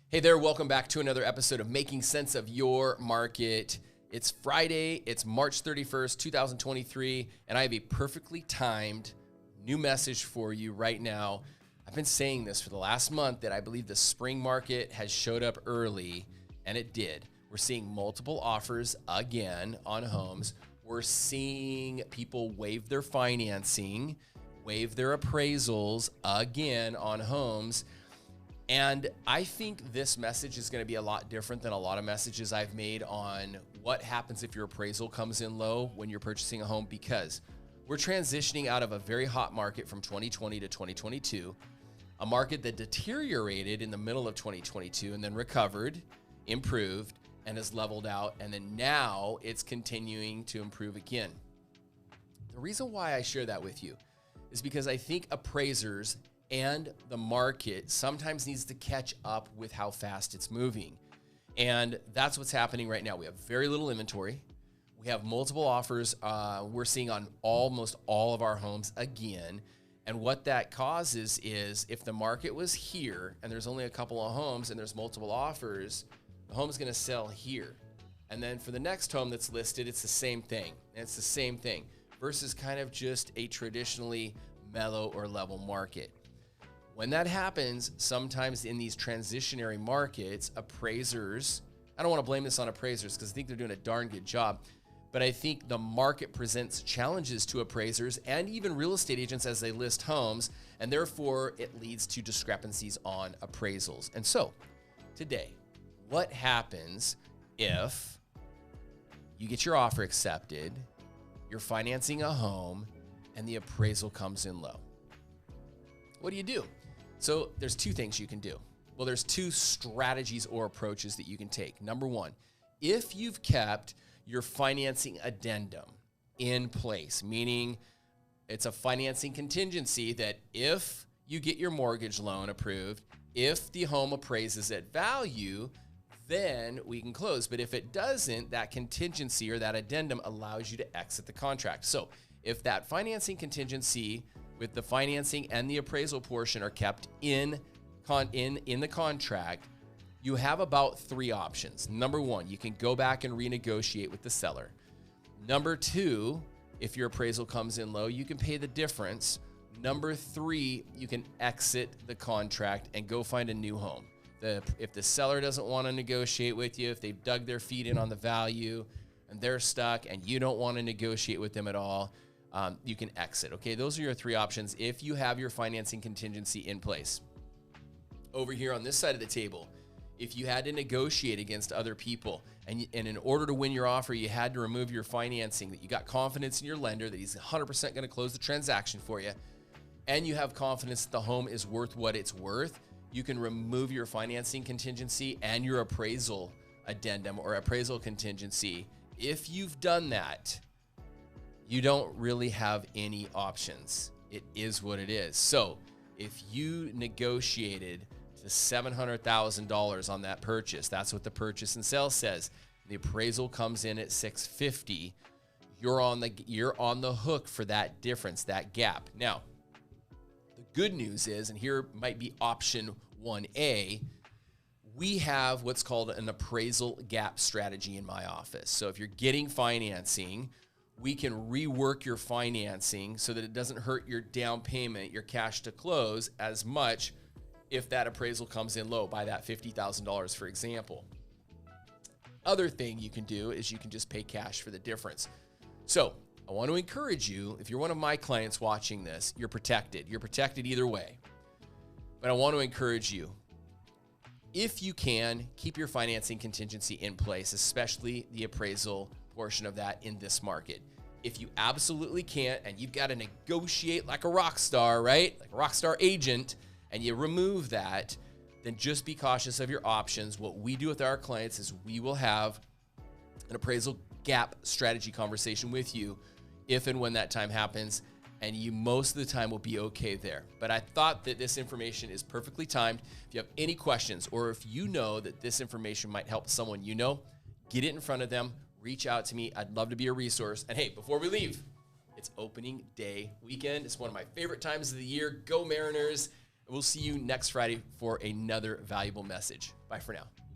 Hey there, welcome back to another episode of Making Sense of Your Market. It's Friday, it's March 31st, 2023, and I have a perfectly timed new message for you right now. I've been saying this for the last month that I believe the spring market has showed up early, and it did. We're seeing multiple offers again on homes. We're seeing people waive their financing, waive their appraisals again on homes. And I think this message is going to be a lot different than a lot of messages I've made on what happens if your appraisal comes in low when you're purchasing a home, because we're transitioning out of a very hot market from 2020 to 2022, a market that deteriorated in the middle of 2022 and then recovered, improved, and has leveled out. And then now it's continuing to improve again. The reason why I share that with you is because I think appraisers and the market sometimes needs to catch up with how fast it's moving. And that's what's happening right now. We have very little inventory. We have multiple offers. We're seeing on almost all of our homes again. And what that causes is if the market was here and there's only a couple of homes and there's multiple offers, the home's going to sell here. And then for the next home that's listed, it's the same thing. And it's the same thing versus kind of just a traditionally mellow or level market. When that happens, sometimes in these transitionary markets, appraisers, I don't want to blame this on appraisers because I think they're doing a darn good job, but I think the market presents challenges to appraisers and even real estate agents as they list homes, and therefore it leads to discrepancies on appraisals. And so today, what happens if you get your offer accepted, you're financing a home, and the appraisal comes in low? What do you do? So there's two things you can do. Well, there's two strategies or approaches that you can take. Number one, if you've kept your financing addendum in place, meaning it's a financing contingency that if you get your mortgage loan approved, if the home appraises at value, then we can close. But if it doesn't, that contingency or that addendum allows you to exit the contract. So if that financing contingency with the financing and the appraisal portion are kept in the contract, you have about three options. Number one, you can go back and renegotiate with the seller. Number two, if your appraisal comes in low, you can pay the difference. Number three, you can exit the contract and go find a new home. If the seller doesn't want to negotiate with you, if they've dug their feet in on the value and they're stuck and you don't want to negotiate with them at all, you can exit. Okay, those are your three options if you have your financing contingency in place. Over here on this side of the table, if you had to negotiate against other people and in order to win your offer, you had to remove your financing, that you got confidence in your lender that he's 100% going to close the transaction for you, and you have confidence that the home is worth what it's worth, you can remove your financing contingency and your appraisal addendum or appraisal contingency. If you've done that, you don't really have any options. It is what it is. So if you negotiated to $700,000 on that purchase, that's what the purchase and sale says. The appraisal comes in at $650,000. You're on the hook for that difference, that gap. Now, the good news is, and here might be option 1A, we have what's called an appraisal gap strategy in my office. So if you're getting financing, we can rework your financing so that it doesn't hurt your down payment, your cash to close as much if that appraisal comes in low by that $50,000, for example. Other thing you can do is you can just pay cash for the difference. So I want to encourage you, if you're one of my clients watching this, you're protected. You're protected either way. But I want to encourage you, if you can, keep your financing contingency in place, especially the appraisal portion of that in this market. If you absolutely can't and you've got to negotiate like a rock star, right? Like a rock star agent, and you remove that, then just be cautious of your options. What we do with our clients is we will have an appraisal gap strategy conversation with you if and when that time happens, and you most of the time will be okay there. But I thought that this information is perfectly timed. If you have any questions or if you know that this information might help someone you know, get it in front of them. Reach out to me. I'd love to be a resource. And hey, before we leave, it's opening day weekend. It's one of my favorite times of the year. Go Mariners. We'll see you next Friday for another valuable message. Bye for now.